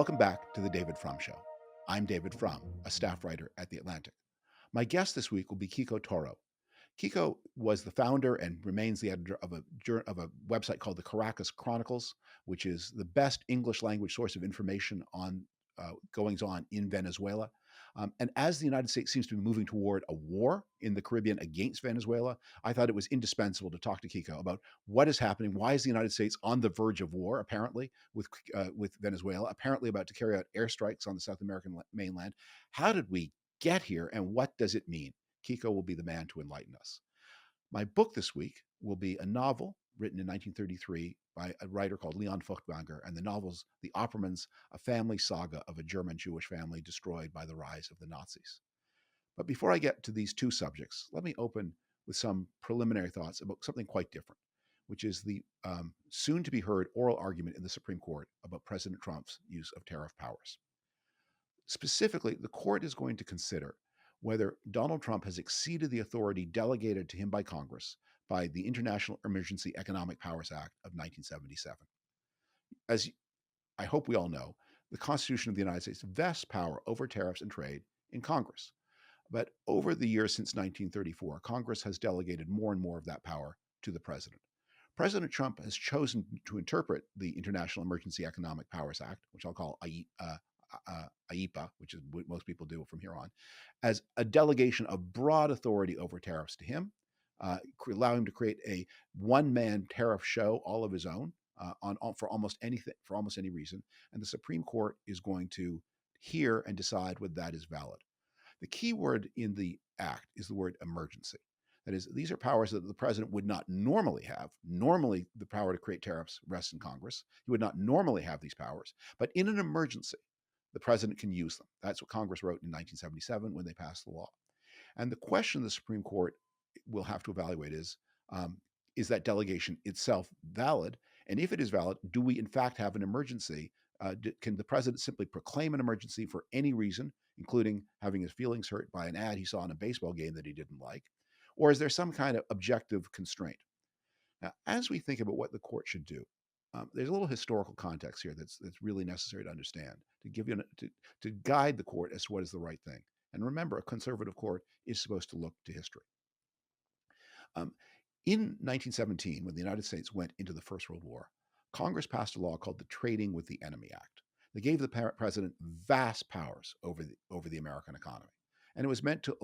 Welcome back to the David Frum Show. I'm David Frum, a staff writer at The Atlantic. My guest this week will be Quico Toro. Quico was the founder and remains the editor of a website called the Caracas Chronicles, which is the best English language source of information on goings on in Venezuela. And as the United States seems to be moving toward a war in the Caribbean against Venezuela, I thought it was indispensable to talk to Quico about what is happening. Why is the United States on the verge of war, apparently, with Venezuela, apparently about to carry out airstrikes on the South American mainland? How did we get here, and what does it mean? Quico will be the man to enlighten us. My book this week will be a novel written in 1933 by a writer called Leon Feuchtwanger, and the novel's The Oppermanns, a family saga of a German Jewish family destroyed by the rise of the Nazis. But before I get to these two subjects, let me open with some preliminary thoughts about something quite different, which is the soon-to-be-heard oral argument in the Supreme Court about President Trump's use of tariff powers. Specifically, the court is going to consider whether Donald Trump has exceeded the authority delegated to him by Congress by the International Emergency Economic Powers Act of 1977. As I hope we all know, the Constitution of the United States vests power over tariffs and trade in Congress. But over the years since 1934, Congress has delegated more and more of that power to the president. President Trump has chosen to interpret the International Emergency Economic Powers Act, which I'll call IEPA, which is what most people do from here on, as a delegation of broad authority over tariffs to him, allow him to create a one-man tariff show all of his own for almost anything, for almost any reason, and the Supreme Court is going to hear and decide whether that is valid. The key word in the act is the word emergency. That is, these are powers that the president would not normally have. Normally, the power to create tariffs rests in Congress. He would not normally have these powers, but in an emergency, the president can use them. That's what Congress wrote in 1977 when they passed the law. And the question the Supreme Court will have to evaluate is that delegation itself valid? And if it is valid, do we in fact have an emergency? Can the president simply proclaim an emergency for any reason, including having his feelings hurt by an ad he saw in a baseball game that he didn't like? Or is there some kind of objective constraint? Now, as we think about what the court should do, there's a little historical context here that's really necessary to understand to give you to guide the court as to what is the right thing. And remember, a conservative court is supposed to look to history. In 1917, when the United States went into the First World War, Congress passed a law called the Trading with the Enemy Act. They gave the president vast powers over the American economy, and it was meant to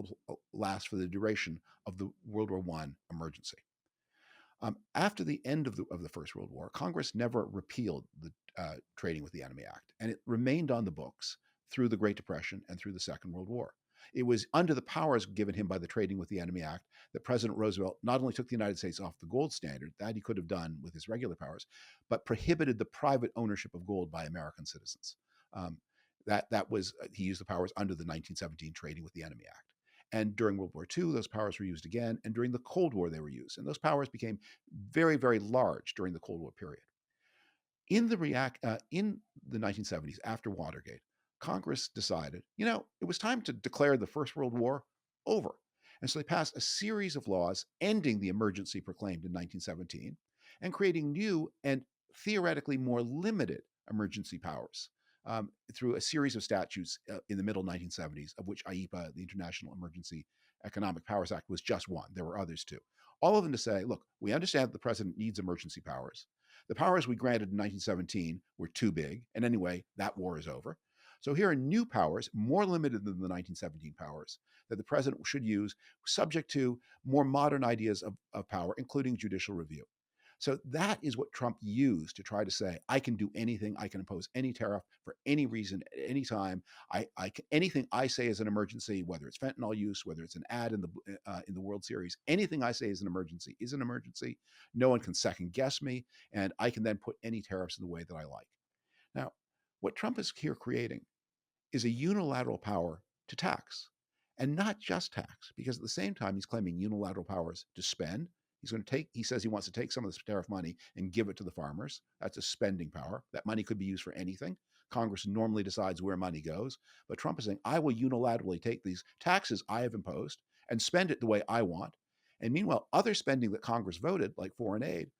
last for the duration of the World War I emergency. After the end of the First World War, Congress never repealed the Trading with the Enemy Act, and it remained on the books through the Great Depression and through the Second World War. It was under the powers given him by the Trading with the Enemy Act that President Roosevelt not only took the United States off the gold standard, that he could have done with his regular powers, but prohibited the private ownership of gold by American citizens. He used the powers under the 1917 Trading with the Enemy Act. And during World War II, those powers were used again. And during the Cold War, they were used. And those powers became very, very large during the Cold War period. In the 1970s, after Watergate, Congress decided, it was time to declare the First World War over. And so they passed a series of laws ending the emergency proclaimed in 1917 and creating new and theoretically more limited emergency powers. Through a series of statutes in the middle 1970s, of which IEPA, the International Emergency Economic Powers Act, was just one. There were others too. All of them to say, look, we understand that the president needs emergency powers. The powers we granted in 1917 were too big, and anyway, that war is over. So here are new powers, more limited than the 1917 powers, that the president should use, subject to more modern ideas of power, including judicial review. So that is what Trump used to try to say, I can do anything, I can impose any tariff for any reason at any time. Anything I say is an emergency, whether it's fentanyl use, whether it's an ad in the World Series, anything I say is an emergency is an emergency. No one can second guess me, and I can then put any tariffs in the way that I like. Now, what Trump is here creating is a unilateral power to tax, and not just tax, because at the same time he's claiming unilateral powers to spend. He says he wants to take some of this tariff money and give it to the farmers. That's a spending power. That money could be used for anything. Congress normally decides where money goes. But Trump is saying, I will unilaterally take these taxes I have imposed and spend it the way I want. And meanwhile, other spending that Congress voted, like foreign aid,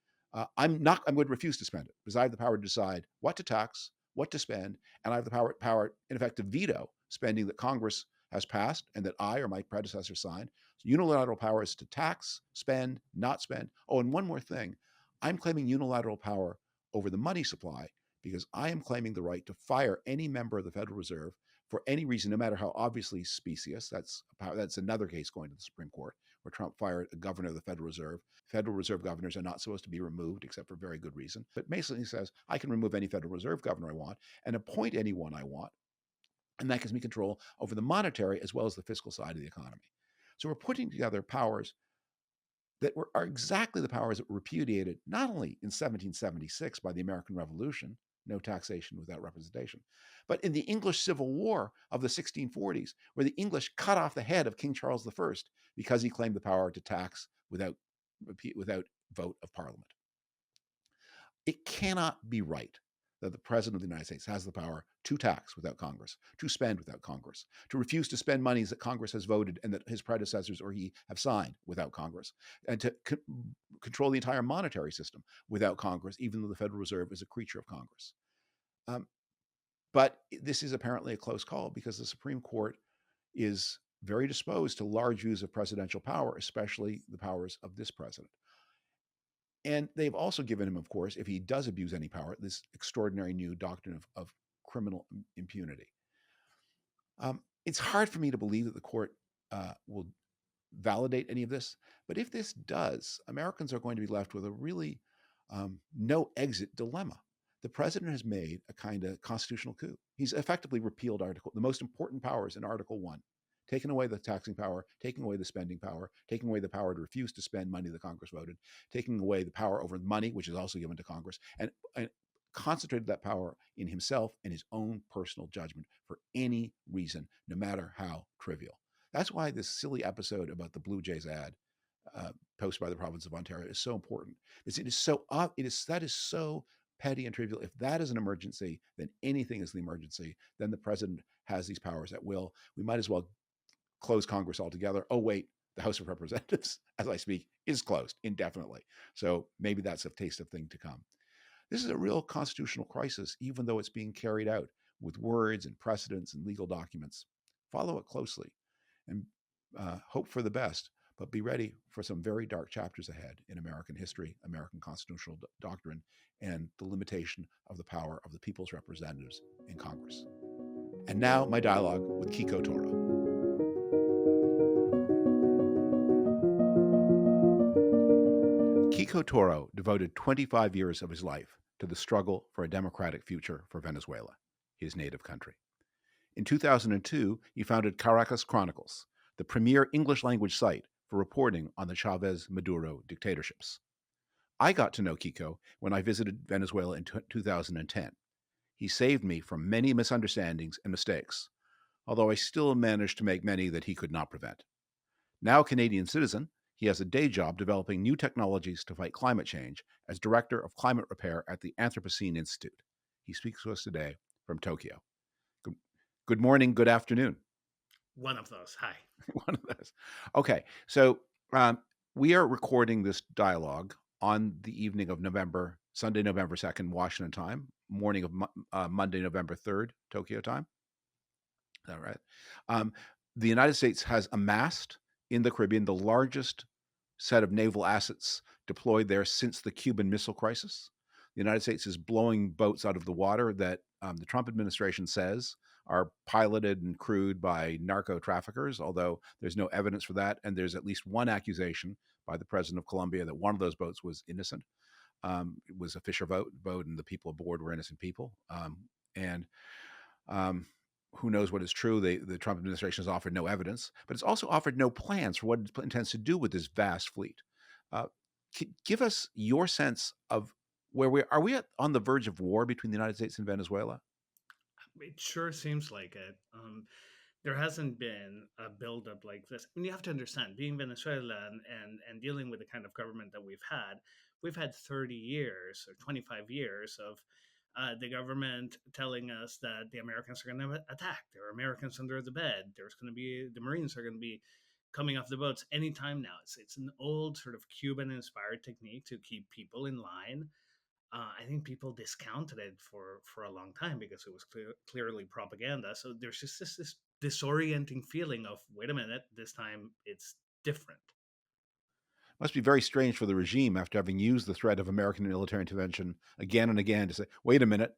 I'm going to refuse to spend it because I have the power to decide what to tax, what to spend, and I have the power in effect to veto spending that Congress has passed and that I or my predecessor signed. So unilateral power is to tax, spend, not spend. Oh, and one more thing, I'm claiming unilateral power over the money supply because I am claiming the right to fire any member of the Federal Reserve for any reason, no matter how obviously specious. That's another case going to the Supreme Court, where Trump fired a governor of the Federal Reserve. Federal Reserve governors are not supposed to be removed except for very good reason. But basically, he says I can remove any Federal Reserve governor I want and appoint anyone I want, and that gives me control over the monetary as well as the fiscal side of the economy. So we're putting together powers that are exactly the powers that were repudiated not only in 1776 by the American Revolution, no taxation without representation, but in the English Civil War of the 1640s, where the English cut off the head of King Charles I because he claimed the power to tax without vote of Parliament. It cannot be right that the President of the United States has the power to tax without Congress, to spend without Congress, to refuse to spend monies that Congress has voted and that his predecessors or he have signed without Congress, and to control the entire monetary system without Congress, even though the Federal Reserve is a creature of Congress. But this is apparently a close call because the Supreme Court is very disposed to large views of presidential power, especially the powers of this president. And they've also given him, of course, if he does abuse any power, this extraordinary new doctrine of criminal impunity. It's hard for me to believe that the court will validate any of this. But if this does, Americans are going to be left with a really no exit dilemma. The president has made a kind of constitutional coup. He's effectively repealed the most important powers in Article 1. Taking away the taxing power, taking away the spending power, taking away the power to refuse to spend money that Congress voted, taking away the power over money, which is also given to Congress, and concentrated that power in himself and his own personal judgment for any reason, no matter how trivial. That's why this silly episode about the Blue Jays ad posted by the province of Ontario is so important. That is so petty and trivial. If that is an emergency, then anything is the emergency. Then the president has these powers at will. We might as well close Congress altogether. Oh, wait, the House of Representatives, as I speak, is closed indefinitely. So maybe that's a taste of thing to come. This is a real constitutional crisis, even though it's being carried out with words and precedents and legal documents. Follow it closely and hope for the best, but be ready for some very dark chapters ahead in American history, American constitutional doctrine, and the limitation of the power of the people's representatives in Congress. And now my dialogue with Quico Toro. Quico Toro devoted 25 years of his life to the struggle for a democratic future for Venezuela, his native country. In 2002, he founded Caracas Chronicles, the premier English-language site for reporting on the Chavez-Maduro dictatorships. I got to know Quico when I visited Venezuela in 2010. He saved me from many misunderstandings and mistakes, although I still managed to make many that he could not prevent. Now a Canadian citizen, he has a day job developing new technologies to fight climate change as Director of Climate Repair at the Anthropocene Institute. He speaks to us today from Tokyo. Good morning, good afternoon. One of those. Hi. One of those. Okay, so we are recording this dialogue on the evening of Sunday, November 2nd, Washington time, morning of Monday, November 3rd, Tokyo time. Is that right? The United States has amassed in the Caribbean the largest set of naval assets deployed there since the Cuban Missile Crisis. The United States is blowing boats out of the water that the Trump administration says are piloted and crewed by narco traffickers, although there's no evidence for that. And there's at least one accusation by the president of Colombia that one of those boats was innocent. It was a fisher boat, and the people aboard were innocent people. Who knows what is true? The Trump administration has offered no evidence, but it's also offered no plans for what it intends to do with this vast fleet. Give us your sense of where we are. We on the verge of war between the United States and Venezuela? It sure seems like it. There hasn't been a buildup like this. I mean, you have to understand, being Venezuela and dealing with the kind of government that we've had 30 years or 25 years of the government telling us that the Americans are going to attack. There are Americans under the bed. The Marines are going to be coming off the boats anytime now. It's an old sort of Cuban inspired technique to keep people in line. I think people discounted it for a long time because it was clearly propaganda. So there's just this disorienting feeling of, wait a minute, this time it's different. Must be very strange for the regime after having used the threat of American military intervention again and again to say, wait a minute,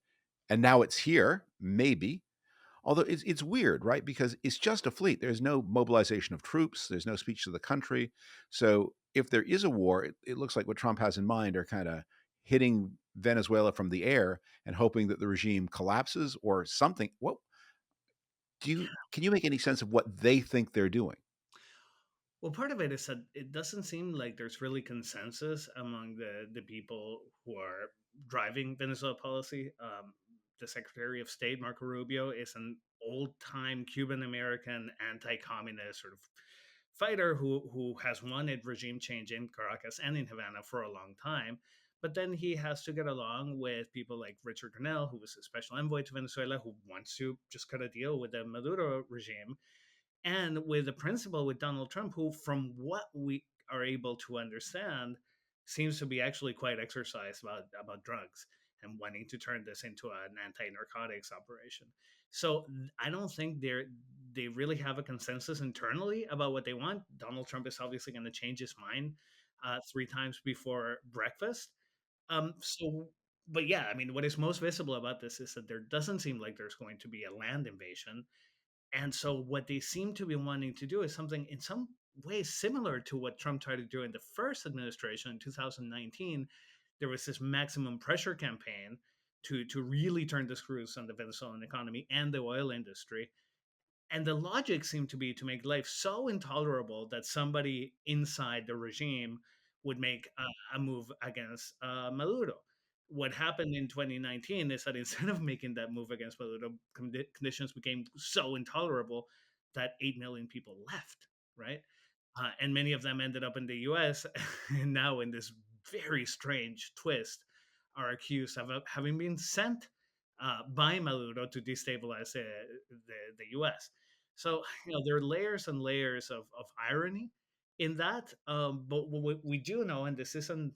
and now it's here, maybe. Although it's weird, right? Because it's just a fleet. There's no mobilization of troops. There's no speech to the country. So if there is a war, it looks like what Trump has in mind are kind of hitting Venezuela from the air and hoping that the regime collapses or something. What can you make any sense of what they think they're doing? Well, part of it is that it doesn't seem like there's really consensus among the people who are driving Venezuela policy. The Secretary of State, Marco Rubio, is an old time Cuban American anti communist sort of fighter who has wanted regime change in Caracas and in Havana for a long time. But then he has to get along with people like Richard Grenell, who was a special envoy to Venezuela, who wants to just cut a deal with the Maduro regime, and with the principal with Donald Trump, who, from what we are able to understand, seems to be actually quite exercised about drugs and wanting to turn this into an anti-narcotics operation. So I don't think they really have a consensus internally about what they want. Donald Trump is obviously going to change his mind 3 times before breakfast. So, but yeah, I mean, what is most visible about this is that there doesn't seem like there's going to be a land invasion, and so what they seem to be wanting to do is something in some ways similar to what Trump tried to do in the first administration in 2019. There was this maximum pressure campaign to really turn the screws on the Venezuelan economy and the oil industry. And the logic seemed to be to make life so intolerable that somebody inside the regime would make a move against Maduro. What happened in 2019 is that instead of making that move against Maduro, conditions became so intolerable that 8 million people left, right? And many of them ended up in the US, and now, in this very strange twist, are accused of having been sent by Maduro to destabilize the US. So, there are layers and layers of irony in that. But what we do know, and this isn't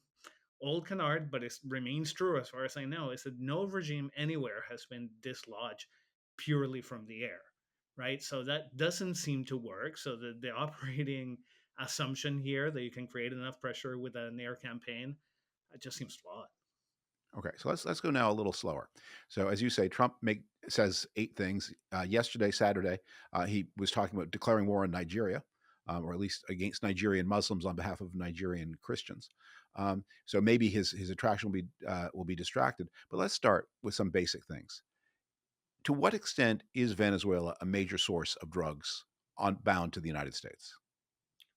old canard, but it remains true as far as I know, is that no regime anywhere has been dislodged purely from the air, right? So that doesn't seem to work. So the operating assumption here that you can create enough pressure with an air campaign, it just seems flawed. Okay, so let's go now a little slower. So as you say, says 8 things. Yesterday, Saturday, he was talking about declaring war on Nigeria, or at least against Nigerian Muslims on behalf of Nigerian Christians. So maybe his attraction will be distracted. But let's start with some basic things. To what extent is Venezuela a major source of drugs on bound to the United States?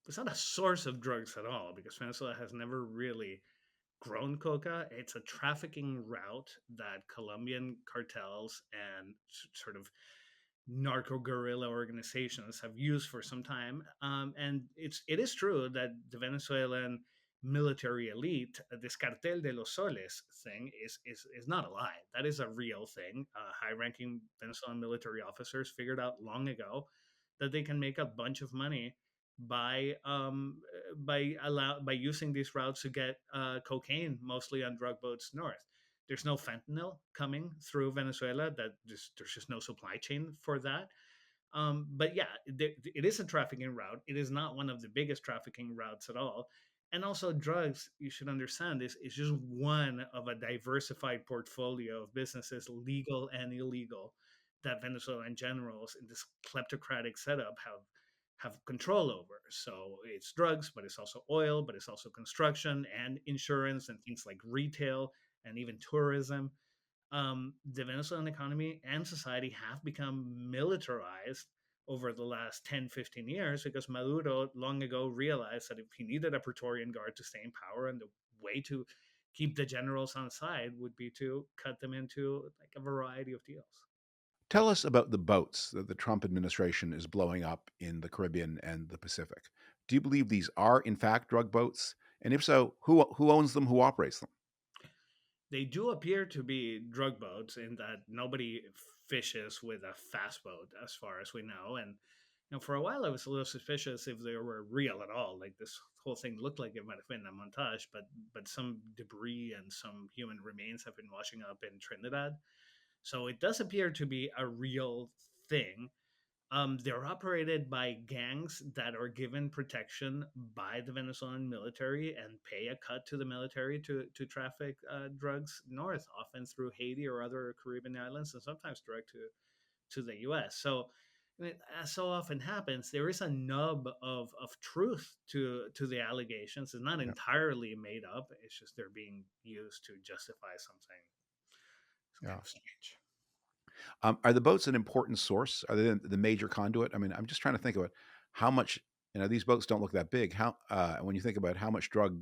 It's not a source of drugs at all because Venezuela has never really grown coca. It's a trafficking route that Colombian cartels and sort of narco guerrilla organizations have used for some time. And it is true that the Venezuelan military elite, this cartel de los soles thing, is not a lie. That is a real thing. High-ranking Venezuelan military officers figured out long ago that they can make a bunch of money by by using these routes to get cocaine, mostly on drug boats north. There's no fentanyl coming through Venezuela. There's just no supply chain for that. But yeah, it is a trafficking route. It is not one of the biggest trafficking routes at all. And also, drugs, you should understand, is just one of a diversified portfolio of businesses, legal and illegal, that Venezuelan generals in this kleptocratic setup have control over. So it's drugs, but it's also oil, but it's also construction and insurance and things like retail and even tourism. The Venezuelan economy and society have become militarized over the last 10, 15 years because Maduro long ago realized that if he needed a Praetorian Guard to stay in power, and the way to keep the generals on side would be to cut them into like a variety of deals. Tell us about the boats that the Trump administration is blowing up in the Caribbean and the Pacific. Do you believe these are, in fact, drug boats? And if so, who owns them? Who operates them? They do appear to be drug boats in that nobody fishes with a fast boat, as far as we know. And For a while, I was a little suspicious if they were real at all. Like this whole thing looked like it might have been a montage, but some debris and some human remains have been washing up in Trinidad, so it does appear to be a real thing. They're operated by gangs that are given protection by the Venezuelan military and pay a cut to the military to traffic drugs north, often through Haiti or other Caribbean islands, and sometimes direct to the U.S. So, I mean, as so often happens, there is a nub of truth to the allegations. It's not Yeah. entirely made up. It's just they're being used to justify something. It's kind Yeah. of strange. Are the boats an important source? Are they the major conduit? I mean, I'm just trying to think about how much. These boats don't look that big. How when you think about how much drug,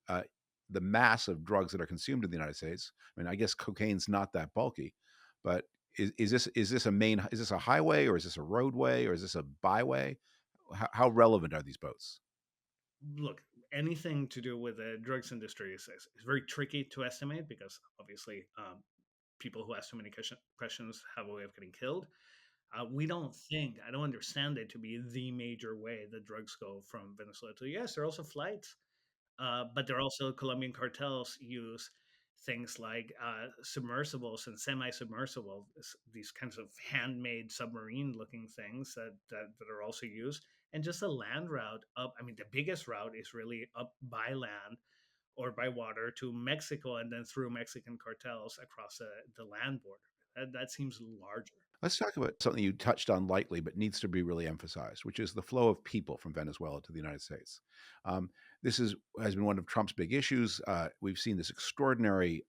uh, the mass of drugs that are consumed in the United States. I mean, I guess cocaine's not that bulky, but is this a highway, or is this a roadway, or is this a byway? How relevant are these boats? Look, anything to do with the drugs industry is very tricky to estimate because obviously people who ask too many questions have a way of getting killed. We don't think, I don't understand it to be the major way that drugs go from Venezuela to the US. There are also flights, but there are also Colombian cartels use things like submersibles and semi-submersible, these kinds of handmade submarine-looking things that are also used, and just a land route up. I mean, the biggest route is really up by land or by water to Mexico, and then through Mexican cartels across the land border. That seems larger. Let's talk about something you touched on lightly, but needs to be really emphasized, which is the flow of people from Venezuela to the United States. Um, this has been one of Trump's big issues. We've seen this extraordinary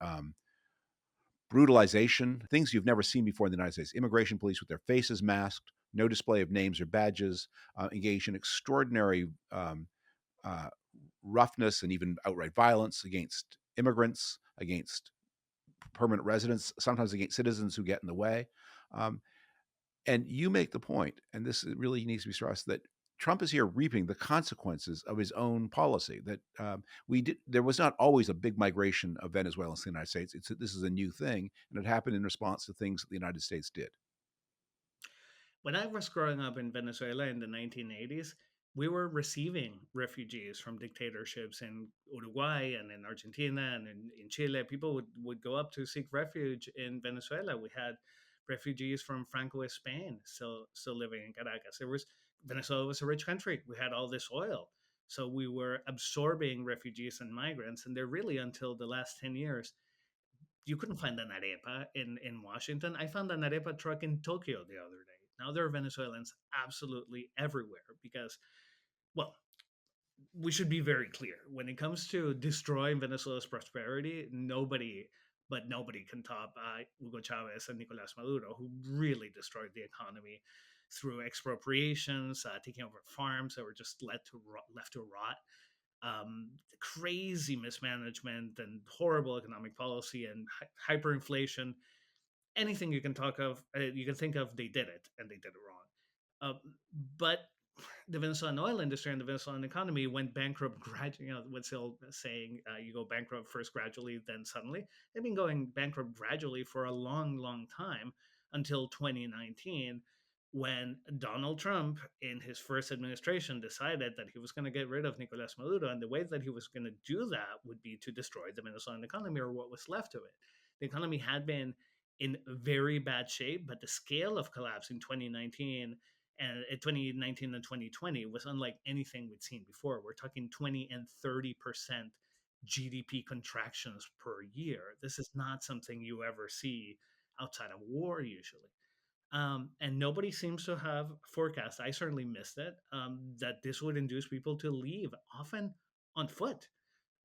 brutalization, things you've never seen before in the United States. Immigration police with their faces masked, no display of names or badges, engaged in extraordinary uh, roughness and even outright violence against immigrants, against permanent residents, sometimes against citizens who get in the way. Um, and you make the point, and this really needs to be stressed, that Trump is here reaping the consequences of his own policy. That there was not always a big migration of Venezuelans to the United States. This is a new thing, and it happened in response to things that the United States did. When I was growing up in Venezuela in the 1980s, we were receiving refugees from dictatorships in Uruguay and in Argentina and in Chile. People would go up to seek refuge in Venezuela. We had refugees from Francoist Spain still living in Caracas. Venezuela was a rich country. We had all this oil. So we were absorbing refugees and migrants. And they're really, until the last 10 years, you couldn't find an arepa in Washington. I found an arepa truck in Tokyo the other day. Now there are Venezuelans absolutely everywhere because, well, we should be very clear. When it comes to destroying Venezuela's prosperity, nobody can top Hugo Chavez and Nicolás Maduro, who really destroyed the economy through expropriations, taking over farms that were just left to rot, crazy mismanagement and horrible economic policy and hyperinflation. Anything you can you can think of, they did it, and they did it wrong. But the Venezuelan oil industry and the Venezuelan economy went bankrupt gradually. What's still saying, you go bankrupt first gradually, then suddenly. They've been going bankrupt gradually for a long, long time until 2019, when Donald Trump, in his first administration, decided that he was going to get rid of Nicolas Maduro. And the way that he was going to do that would be to destroy the Venezuelan economy, or what was left of it. The economy had been in very bad shape, but the scale of collapse in 2019 and 2019 and 2020 was unlike anything we'd seen before. We're talking 20 and 30% GDP contractions per year. This is not something you ever see outside of war usually. And nobody seems to have forecast. I certainly missed it. That this would induce people to leave, often on foot.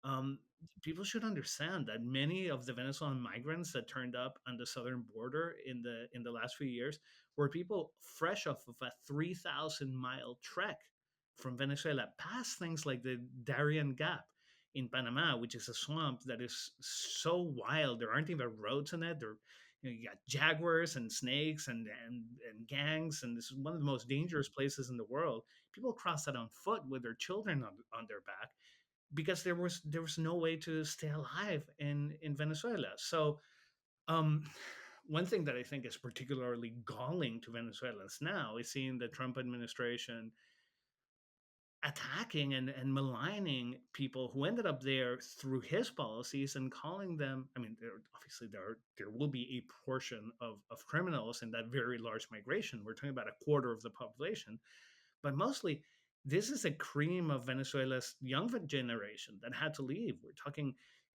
um, People should understand that many of the Venezuelan migrants that turned up on the southern border in the last few years were people fresh off of a 3,000-mile trek from Venezuela, past things like the Darien Gap in Panama, which is a swamp that is so wild. There aren't even roads in it. You got jaguars and snakes and gangs, and this is one of the most dangerous places in the world. People cross that on foot with their children on their back because there was no way to stay alive in Venezuela. So um, one thing that I think is particularly galling to Venezuelans now is seeing the Trump administration attacking and maligning people who ended up there through his policies and calling them. I mean, obviously there will be a portion of criminals in that very large migration. We're talking about a quarter of the population, but mostly this is a cream of Venezuela's young generation that had to leave. We're talking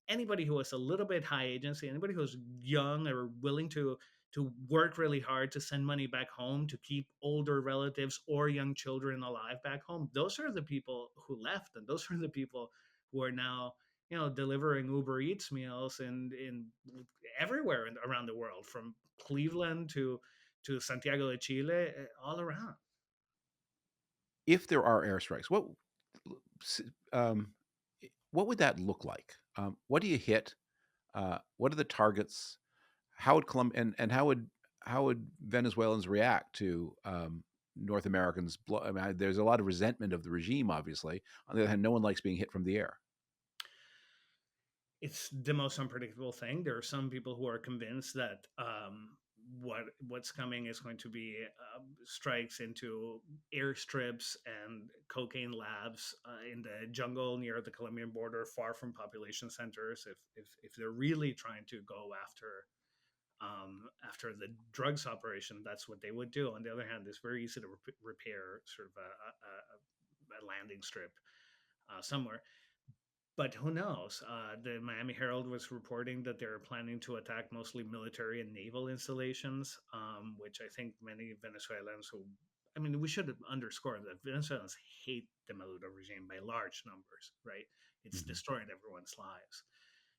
anybody who was a little bit high agency, anybody who was young or willing to work really hard to send money back home to keep older relatives or young children alive back home. Those are the people who left, and those are the people who are now, delivering Uber Eats meals in everywhere around the world, from Cleveland to Santiago de Chile, all around. If there are airstrikes, um, what would that look like? What do you hit? What are the targets? How would and how would Venezuelans react to North Americans? I mean, there's a lot of resentment of the regime, obviously. On the other hand, no one likes being hit from the air. It's the most unpredictable thing. There are some people who are convinced that what's coming is going to be strikes into airstrips and cocaine labs in the jungle near the Colombian border, far from population centers. If they're really trying to go after the drugs operation, that's what they would do. On the other hand, it's very easy to repair sort of a landing strip somewhere. But who knows? The Miami Herald was reporting that they're planning to attack mostly military and naval installations, which I think many Venezuelans who, I mean, we should underscore that Venezuelans hate the Maduro regime by large numbers, right? It's Mhm. destroyed everyone's lives.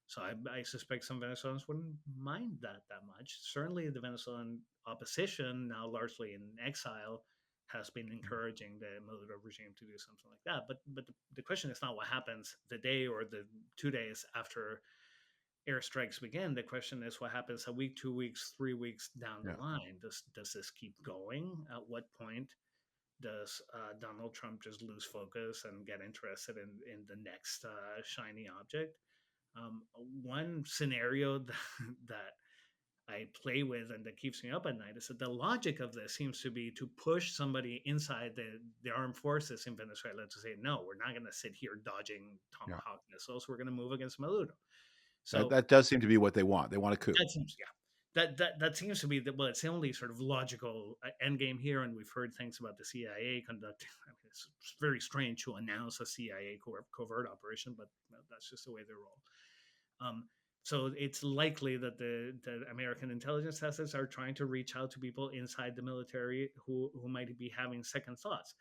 So I suspect some Venezuelans wouldn't mind that much. Certainly, the Venezuelan opposition, now largely in exile, has been encouraging the Maduro regime to do something like that. But the question is not what happens the day or the 2 days after airstrikes begin. The question is what happens a week, 2 weeks, 3 weeks down the Yeah. line. Does this keep going? At what point does Donald Trump just lose focus and get interested in the next shiny object? Um, One scenario that I play with and that keeps me up at night is that the logic of this seems to be to push somebody inside the armed forces in Venezuela to say, no, we're not going to sit here dodging Yeah. Tomahawk missiles. We're going to move against Maduro. That So that does seem to be what they want. They want a coup. that seems, yeah. That seems to be the, well, it's the only sort of logical end game here, and we've heard things about the CIA conducting. I mean, it's very strange to announce a CIA covert operation, but that's just the way they roll. Um, so it's likely that the American intelligence assets are trying to reach out to people inside the military who might be having second thoughts.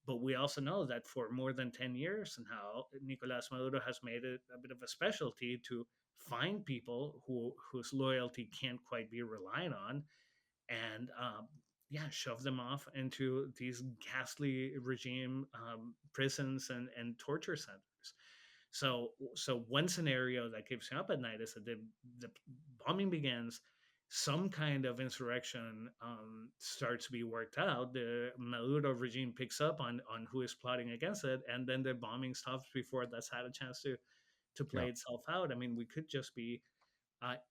But we also know that for more than 10 years now, Nicolás Maduro has made it a bit of a specialty to find people whose loyalty can't quite be relied on and yeah, shove them off into these ghastly regime prisons and torture centers. So one scenario that keeps me up at night is that the bombing begins, some kind of insurrection starts to be worked out. The Maduro regime picks up on who is plotting against it, and then the bombing stops before that's had a chance to Yeah. play itself out. I mean, we could just be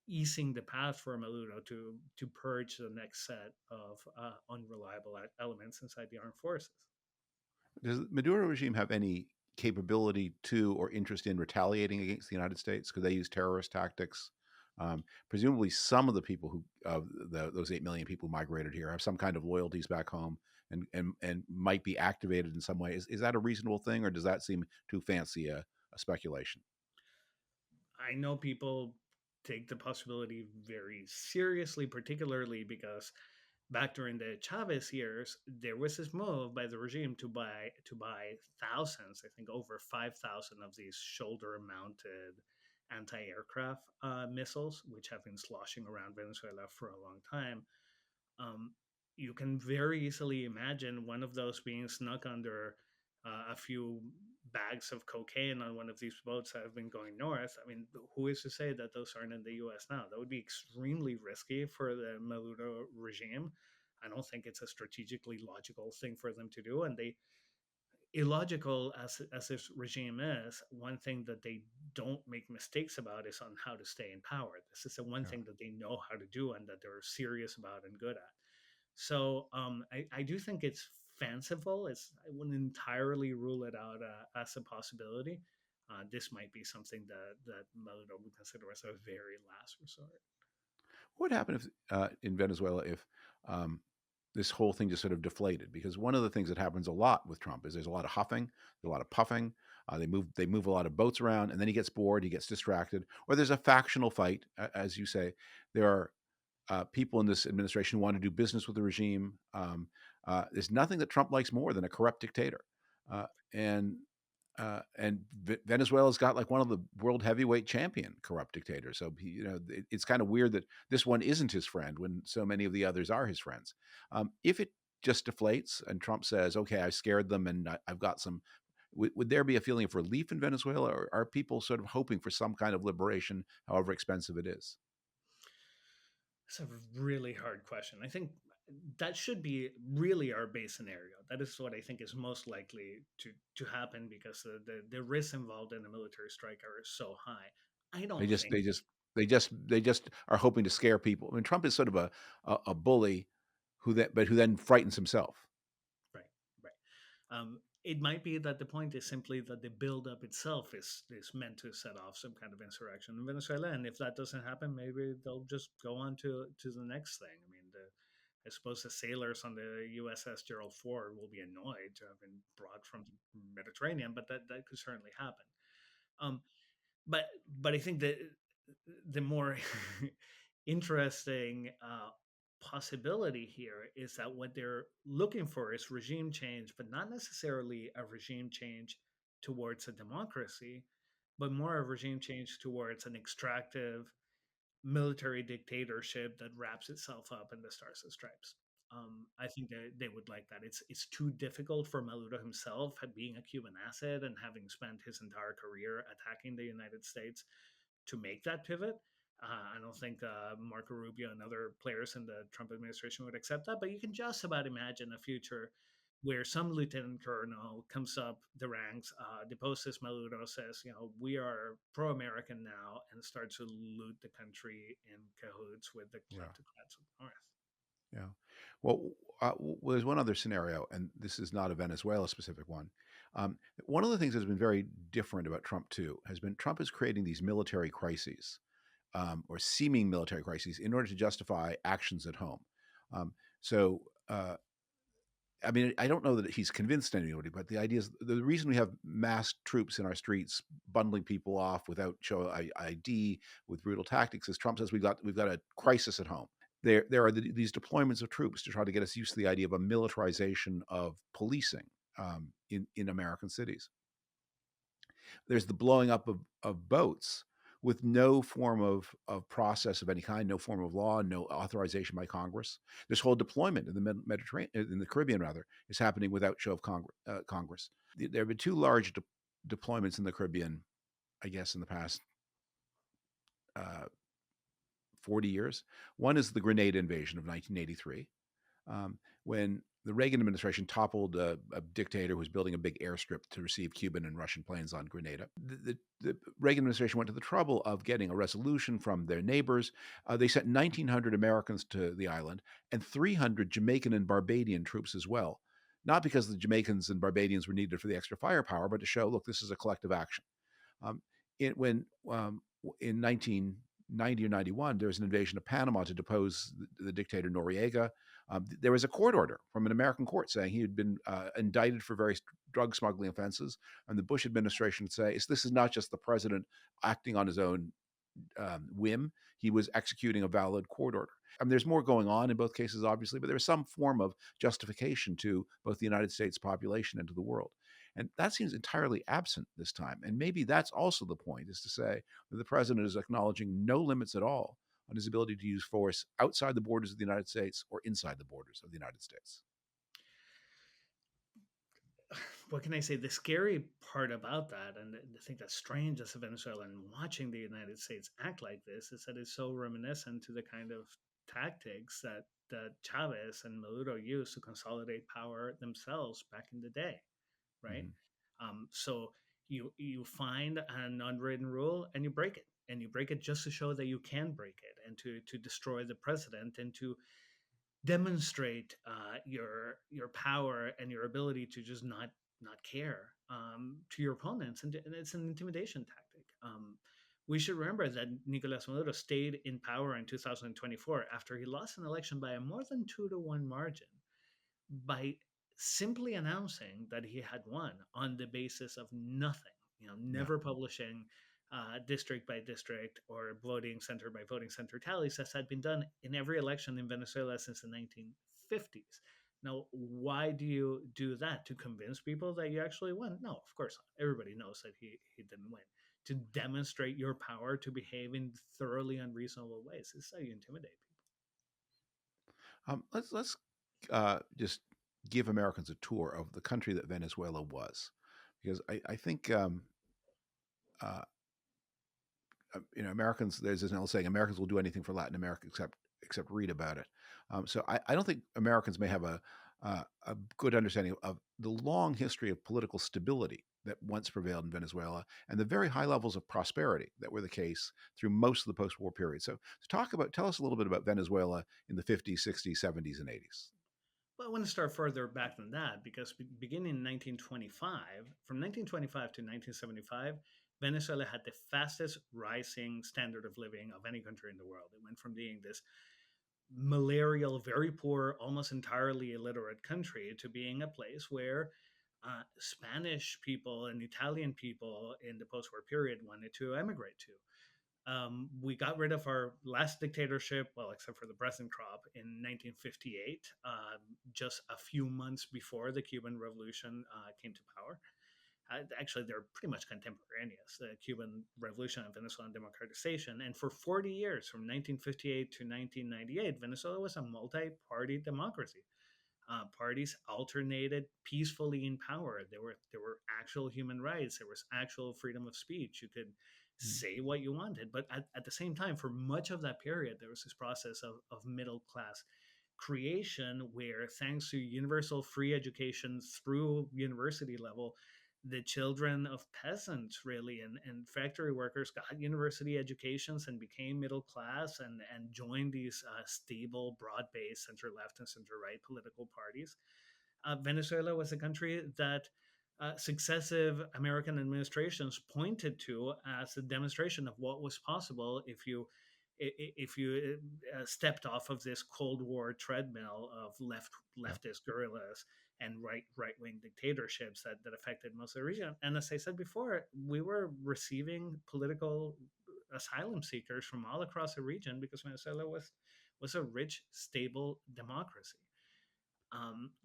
easing the path for Maduro to purge the next set of unreliable elements inside the armed forces. Does the Maduro regime have any capability to or interest in retaliating against the United States? Could they use terrorist tactics? Presumably, some of the people who those 8 million people who migrated here have some kind of loyalties back home and might be activated in some way. Is that a reasonable thing, or does that seem too fancy a speculation? I know people take the possibility very seriously, particularly because back during the Chavez years, there was this move by the regime to buy thousands, I think over 5,000 of these shoulder-mounted anti-aircraft missiles, which have been sloshing around Venezuela for a long time. um, you can very easily imagine one of those being snuck under a few bags of cocaine on one of these boats that have been going north. I mean, who is to say that those aren't in the US now? That would be extremely risky for the Maduro regime. I don't think it's a strategically logical thing for them to do. And illogical as this regime is, one thing that they don't make mistakes about is on how to stay in power. This is the one Yeah. thing that they know how to do and that they're serious about and good at. So I do think it's fanciful. I wouldn't entirely rule it out as a possibility. This might be something that Maduro would consider as a very last resort. What would happen if in Venezuela if um, this whole thing just sort of deflated? Because one of the things that happens a lot with Trump is there's a lot of huffing, there's a lot of puffing. They move a lot of boats around, and then he gets bored, he gets distracted, or there's a factional fight, as you say. There are people in this administration who want to do business with the regime. There's nothing that Trump likes more than a corrupt dictator, uh, and Venezuela's got like one of the world heavyweight champion corrupt dictators. So it's kind of weird that this one isn't his friend when so many of the others are his friends. If it just deflates and Trump says, "Okay, I scared them, and I've got some," would there be a feeling of relief in Venezuela, or are people sort of hoping for some kind of liberation, however expensive it is? It's a really hard question. I think that should be really our base scenario. That is what I think is most likely to happen because the risks involved in a military strike are so high. I They don't just think they just they just are hoping to scare people. I mean, Trump is sort of a bully who then frightens himself. right, right. It might be that the point is simply that the buildup itself is meant to set off some kind of insurrection in Venezuela, and if that doesn't happen, maybe they'll just go on to the next thing. I mean, I suppose the sailors on the USS Gerald Ford will be annoyed to have been brought from the Mediterranean, but that could certainly happen. Um, but but I think that the more interesting possibility here is that what they're looking for is regime change, but not necessarily a regime change towards a democracy, but more a regime change towards an extractive military dictatorship that wraps itself up in the stars and stripes. I think that they would like that. It's too difficult for Maduro himself, being a Cuban asset and having spent his entire career attacking the United States, to make that pivot. I don't think Marco Rubio and other players in the Trump administration would accept that, but you can just about imagine a future where some lieutenant colonel comes up the ranks, deposes Maduro, says, we are pro-American now, and starts to loot the country in cahoots with the Yeah. kleptocrats of the North. Yeah. Well, there's one other scenario, and this is not a Venezuela specific one. One of the things that's been very different about Trump too has been Trump is creating these military crises, or seeming military crises, in order to justify actions at home. Um, so. I mean, I don't know that he's convinced anybody, but the idea is the reason we have massed troops in our streets bundling people off without show ID with brutal tactics is Trump says we've got a crisis at home. There are these deployments of troops to try to get us used to the idea of a militarization of policing in American cities. There's the blowing up of boats with no form of process of any kind, no form of law, no authorization by Congress. This whole deployment in the Mediterranean, in the Caribbean rather, is happening without show of Congress. There have been two large deployments in the Caribbean, I guess, in the past uh, 40 years. One is the Grenada invasion of 1983, when the Reagan administration toppled a dictator who was building a big airstrip to receive Cuban and Russian planes on Grenada. The Reagan administration went to the trouble of getting a resolution from their neighbors. They sent 1,900 Americans to the island and 300 Jamaican and Barbadian troops as well. Not because the Jamaicans and Barbadians were needed for the extra firepower, but to show, look, this is a collective action. Um, when in 1990 or 91, there was an invasion of Panama to depose the dictator Noriega. There was a court order from an American court saying he had been indicted for various drug smuggling offenses, and the Bush administration would say this is not just the president acting on his own whim. He was executing a valid court order. I mean, there's more going on in both cases, obviously, but there's some form of justification to both the United States population and to the world. And that seems entirely absent this time. And maybe that's also the point, is to say that the president is acknowledging no limits at all on his ability to use force outside the borders of the United States or inside the borders of the United States. What can I say? The scary part about that, and the thing that's strange as a Venezuelan watching the United States act like this, is that it's so reminiscent to the kind of tactics that Chavez and Maduro used to consolidate power themselves back in the day. right? Hmm. So you find an unwritten rule and you break it, and you break it just to show that you can break it, and to destroy the president, and to demonstrate your power and your ability to just not care to your opponents, and it's an intimidation tactic. We should remember that Nicolás Maduro stayed in power in 2024 after he lost an election by a more than 2-1 margin by simply announcing that he had won on the basis of nothing, Yeah. never publishing district by district or voting center by voting center tallies, as had been done in every election in Venezuela since the 1950s. Now, why do you do that? To convince people that you actually won? No, of course not. Everybody knows that he didn't win. To demonstrate your power to behave in thoroughly unreasonable ways. This is how you intimidate people. Let's just give Americans a tour of the country that Venezuela was, because I think uh, Americans. There's this old saying: Americans will do anything for Latin America except read about it. So I don't think Americans may have a good understanding of the long history of political stability that once prevailed in Venezuela, and the very high levels of prosperity that were the case through most of the post-war period. So, tell us a little bit about Venezuela in the 50s, 60s, 70s, and 80s. Well, I want to start further back than that because beginning in 1925, from 1925 to 1975, Venezuela had the fastest rising standard of living of any country in the world. It went from being this malarial, very poor, almost entirely illiterate country to being a place where Spanish people and Italian people in the post war period wanted to emigrate to. We got rid of our last dictatorship, well, except for the present crop, in 1958, just a few months before the Cuban Revolution came to power. Actually, they're pretty much contemporaneous, the Cuban Revolution and Venezuelan democratization. And for 40 years, from 1958 to 1998, Venezuela was a multi party democracy. Parties alternated peacefully in power. There were actual human rights. There was actual freedom of speech. You could Mm. say what you wanted, but at the same time, for much of that period, there was this process of middle class creation where, thanks to universal free education through university level, the children of peasants really and factory workers got university educations and became middle class and joined these stable, broad-based center left and center right political parties. Venezuela was a country that successive American administrations pointed to as a demonstration of what was possible if you stepped off of this Cold War treadmill of Yeah. leftist guerrillas and right wing dictatorships that affected most of the region. And as I said before, we were receiving political asylum seekers from all across the region because Venezuela was a rich, stable democracy.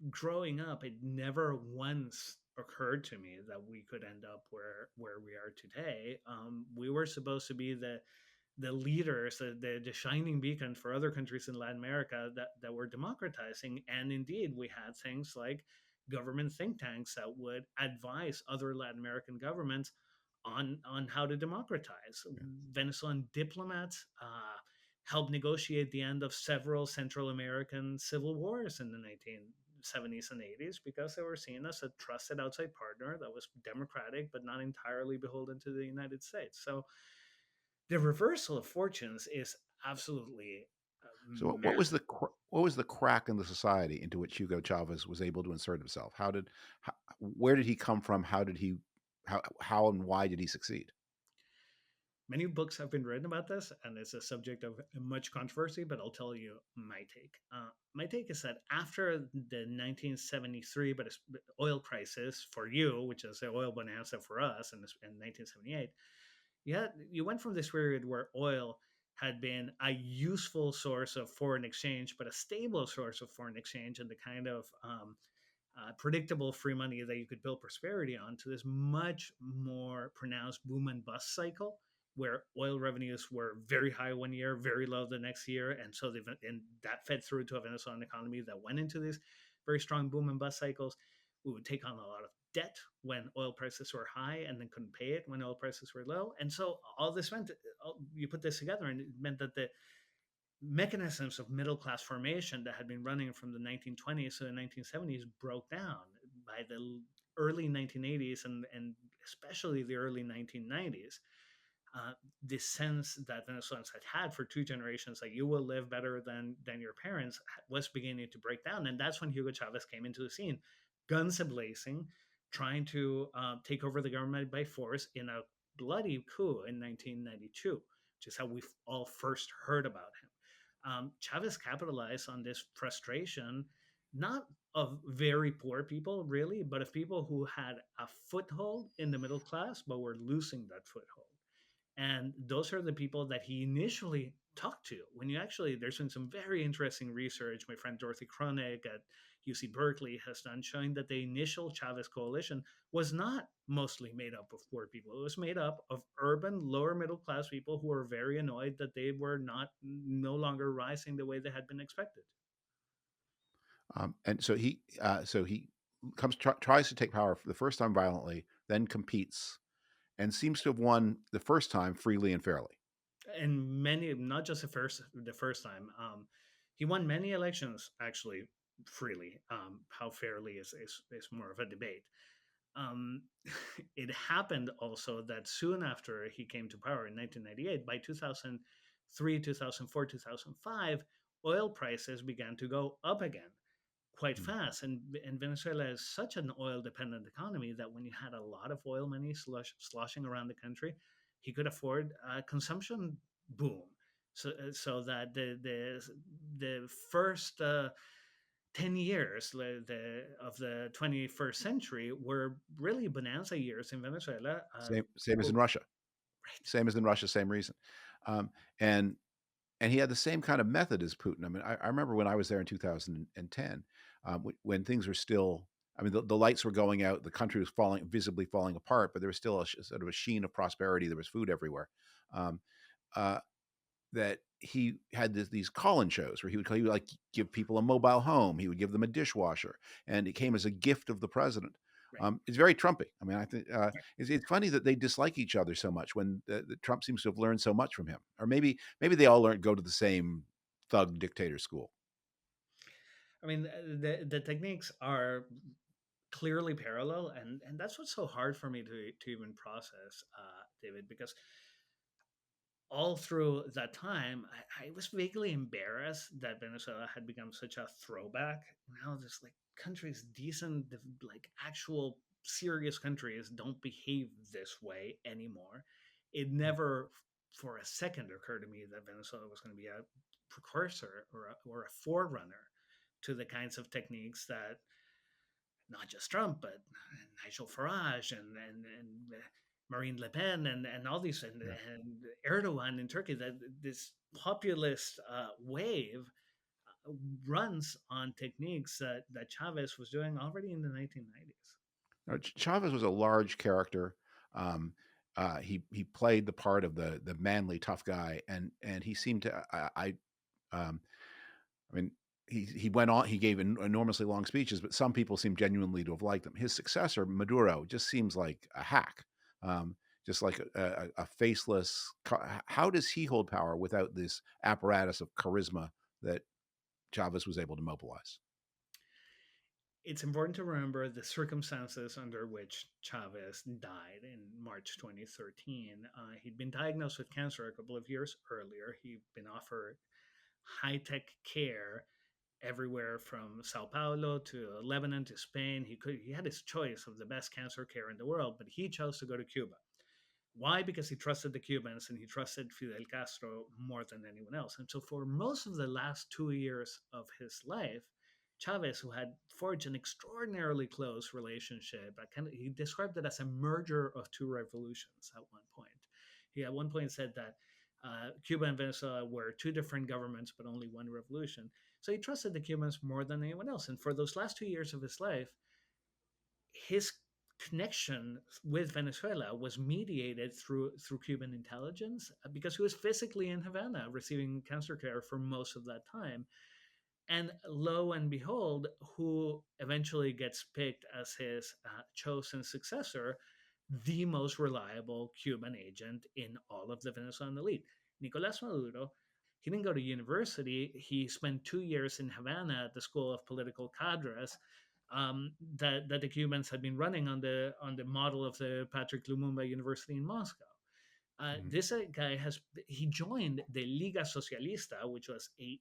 Growing up, it never once occurred to me that we could end up where we are today. We were supposed to be the leaders, the shining beacon for other countries in Latin America that were democratizing. And indeed, we had things like government think tanks that would advise other Latin American governments on how to democratize. Yeah. Venezuelan diplomats helped negotiate the end of several Central American civil wars in the 1970s and 80s because they were seen as a trusted outside partner that was democratic but not entirely beholden to the United States. So the reversal of fortunes is absolutely So, massive. what was the crack in the society into which Hugo Chavez was able to insert himself? Where did he come from? How and why did he succeed? Many books have been written about this, and it's a subject of much controversy, but I'll tell you my take. My take is that after the 1973 but oil crisis for you, which is the oil bonanza for us in 1978, you went from this period where oil had been a useful source of foreign exchange, but a stable source of foreign exchange and the kind of predictable free money that you could build prosperity on, to this much more pronounced boom and bust cycle where oil revenues were very high one year, very low the next year. And so and that fed through to a Venezuelan economy that went into these very strong boom and bust cycles. We would take on a lot of debt when oil prices were high and then couldn't pay it when oil prices were low. And so all this meant, you put this together, and it meant that the mechanisms of middle class formation that had been running from the 1920s to the 1970s broke down by the early 1980s and especially the early 1990s, uh, this sense that Venezuelans had for two generations, like you will live better than your parents, was beginning to break down, and that's when Hugo Chavez came into the scene, guns ablazing, trying to take over the government by force in a bloody coup in 1992, which is how we all first heard about him. Chavez capitalized on this frustration, not of very poor people, really, but of people who had a foothold in the middle class, but were losing that foothold. And those are the people that he initially talked to. When you actually, there's been some very interesting research my friend Dorothy Kronig at UC Berkeley has done, showing that the initial Chavez coalition was not mostly made up of poor people. It was made up of urban, lower middle class people who were very annoyed that they were no longer rising the way they had been expected. And so he tries to take power for the first time violently, then competes, and seems to have won the first time freely and fairly. And many, not just the first time, he won many elections actually freely. How fairly is more of a debate. um, it happened also that soon after he came to power in 1998, by 2003, 2004, 2005, oil prices began to go up again quite Hmm. fast. And Venezuela is such an oil dependent economy that when you had a lot of oil money sloshing around the country, he could afford a consumption boom. So that the first 10 years of the 21st century were really bonanza years in Venezuela. Same as in People, Russia. right. Same as in Russia. Same reason. Um, and and he had the same kind of method as Putin. I mean, I remember when I was there in 2010, when things were still. I mean, the lights were going out. The country was visibly falling apart, but there was still sort of a sheen of prosperity. There was food everywhere. Um, uh, that he had these call-in shows where he would like give people a mobile home. He would give them a dishwasher, and it came as a gift of the president. Right. It's very Trumpy. I mean, I think it's funny that they dislike each other so much when Trump seems to have learned so much from him, or maybe they all go to the same thug dictator school. I mean, the techniques are clearly parallel, and that's what's so hard for me to even process, David, because all through that time, I was vaguely embarrassed that Venezuela had become such a throwback. Now, just like countries, decent, like actual serious countries, don't behave this way anymore. It never for a second occurred to me that Venezuela was going to be a precursor or a forerunner to the kinds of techniques that not just Trump, but Nigel Farage and Marine Le Pen and all these Yeah. and Erdogan in Turkey, that this populist wave runs on techniques that Chavez was doing already in the 1990s. Chavez was a large character. Um, he played the part of the manly tough guy, and he seemed to um, I mean, he went on. He gave enormously long speeches, but some people seem genuinely to have liked him. His successor, Maduro, just seems like a hack, um, just like a faceless. How does he hold power without this apparatus of charisma that Chavez was able to mobilize? It's important to remember the circumstances under which Chavez died in March 2013. He'd been diagnosed with cancer a couple of years earlier. He'd been offered high tech care everywhere from Sao Paulo to Lebanon to Spain. He had his choice of the best cancer care in the world, but he chose to go to Cuba. Why? Because he trusted the Cubans and he trusted Fidel Castro more than anyone else. And so for most of the last 2 years of his life, Chavez, who had forged an extraordinarily close relationship, he described it as a merger of two revolutions at one point. He at one point said that Cuba and Venezuela were two different governments, but only one revolution. So he trusted the Cubans more than anyone else. And for those last 2 years of his life, his connection with Venezuela was mediated through Cuban intelligence, because he was physically in Havana receiving cancer care for most of that time. And lo and behold, who eventually gets picked as his chosen successor, the most reliable Cuban agent in all of the Venezuelan elite, Nicolás Maduro. He didn't go to university. He spent 2 years in Havana at the School of Political Cadres, that the Cubans had been running on the model of the Patrick Lumumba University in Moscow. Mhm. This guy he joined the Liga Socialista, which was a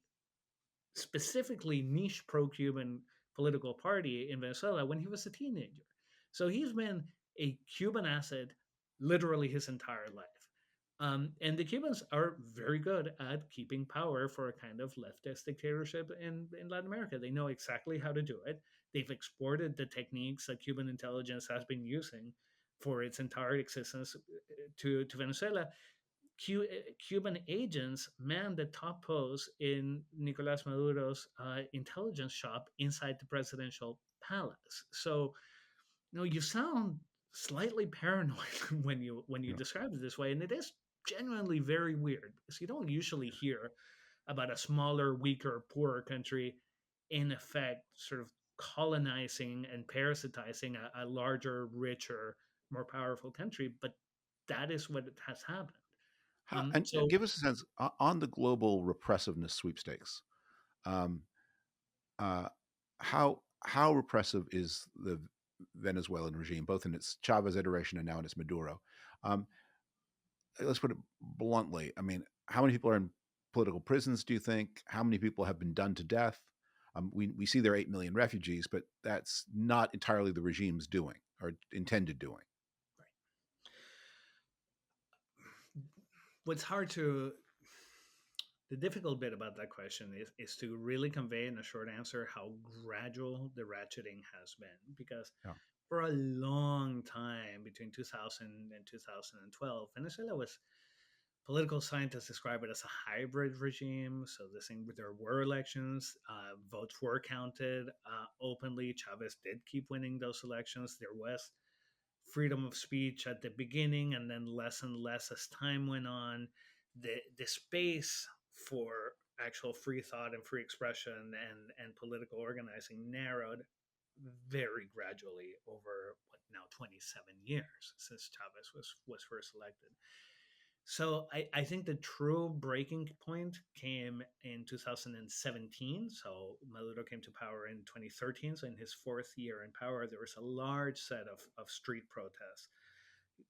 specifically niche pro-Cuban political party in Venezuela when he was a teenager. So he's been a Cuban asset literally his entire life. And the Cubans are very good at keeping power for a kind of leftist dictatorship in Latin America. They know exactly how to do it. They've exported the techniques that Cuban intelligence has been using for its entire existence to Venezuela. Cuban agents manned the top post in Nicolás Maduro's intelligence shop inside the presidential palace. So, you sound slightly paranoid when you Yeah. describe it this way, and it is genuinely very weird because you don't usually hear about a smaller, weaker, poorer country in effect sort of colonizing and parasitizing a larger, richer, more powerful country, but that is what has happened. And So give us a sense on the global repressiveness sweepstakes. Um, uh, how repressive is the Venezuelan regime, both in its Chavez iteration and now in its Maduro? Um, let's put it bluntly. I mean, how many people are in political prisons? Do you think? How many people have been done to death? We see there are 8 million refugees, but that's not entirely the regime's doing or intended doing. what's hard to the difficult bit about that question is to really convey in a short answer how gradual the ratcheting has been, because Yeah. for a long time between 2000 and 2012, Venezuela was, political scientists describe it as a hybrid regime. So this thing, there were elections, votes were counted openly. Chavez did keep winning those elections. There was freedom of speech at the beginning, and then less and less as time went on. The space for actual free thought and free expression and political organizing narrowed very gradually over what now 27 years since Chavez was first elected. So I think the true breaking point came in 2017. So Maduro came to power in 2013. So in his fourth year in power, there was a large set of street protests.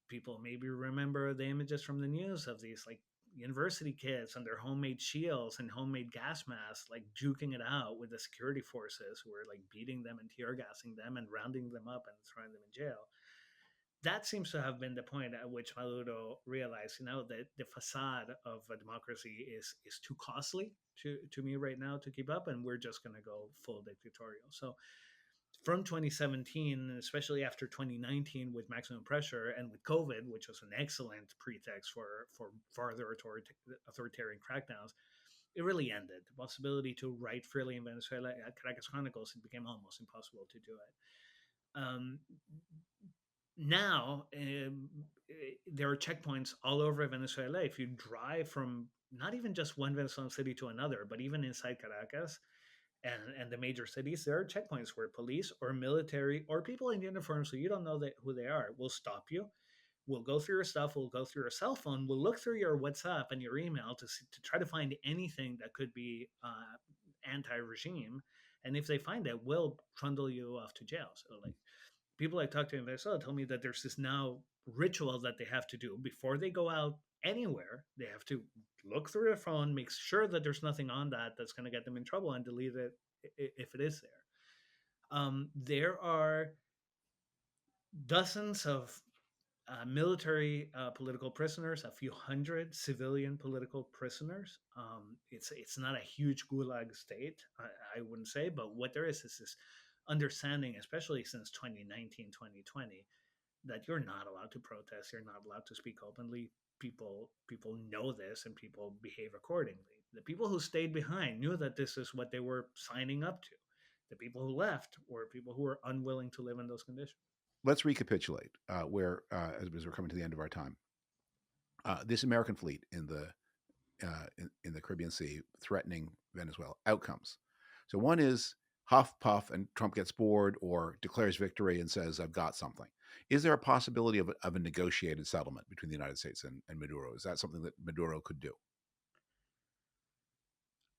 People maybe remember the images from the news of these like university kids on their homemade shields and homemade gas masks, like juking it out with the security forces who were like beating them and tear gassing them and rounding them up and throwing them in jail. That seems to have been the point at which Maduro realized, that the facade of a democracy is too costly to me right now to keep up, and we're just going to go full dictatorial. So from 2017, especially after 2019 with maximum pressure and with COVID, which was an excellent pretext for further authoritarian crackdowns, it really ended. The possibility to write freely in Venezuela at Caracas Chronicles, it became almost impossible to do it. Um, Now there are checkpoints all over Venezuela. If you drive from not even just one Venezuelan city to another, but even inside Caracas and the major cities, there are checkpoints where police or military or people in uniform, so you don't know who they are, will stop you. We'll go through your stuff. We'll go through your cell phone. We'll look through your WhatsApp and your email to try to find anything that could be anti-regime. And if they find it, we'll trundle you off to jail. So like people I talk to in Venezuela tell me that there's this now ritual that they have to do before they go out anywhere. They have to look through their phone, make sure that there's nothing on that that's going to get them in trouble, and delete it if it is there. There are dozens of military political prisoners, a few hundred civilian political prisoners. It's not a huge gulag state, I wouldn't say, but what there is this understanding, especially since 2019, 2020, that you're not allowed to protest, you're not allowed to speak openly. People know this and people behave accordingly. The people who stayed behind knew that this is what they were signing up to. The people who left were people who were unwilling to live in those conditions. Let's recapitulate where as we're coming to the end of our time. This American fleet in the Caribbean Sea threatening Venezuela. Outcomes. So one is huff puff and Trump gets bored or declares victory and says, "I've got something." Is there a possibility of a negotiated settlement between the United States and Maduro? Is that something that Maduro could do?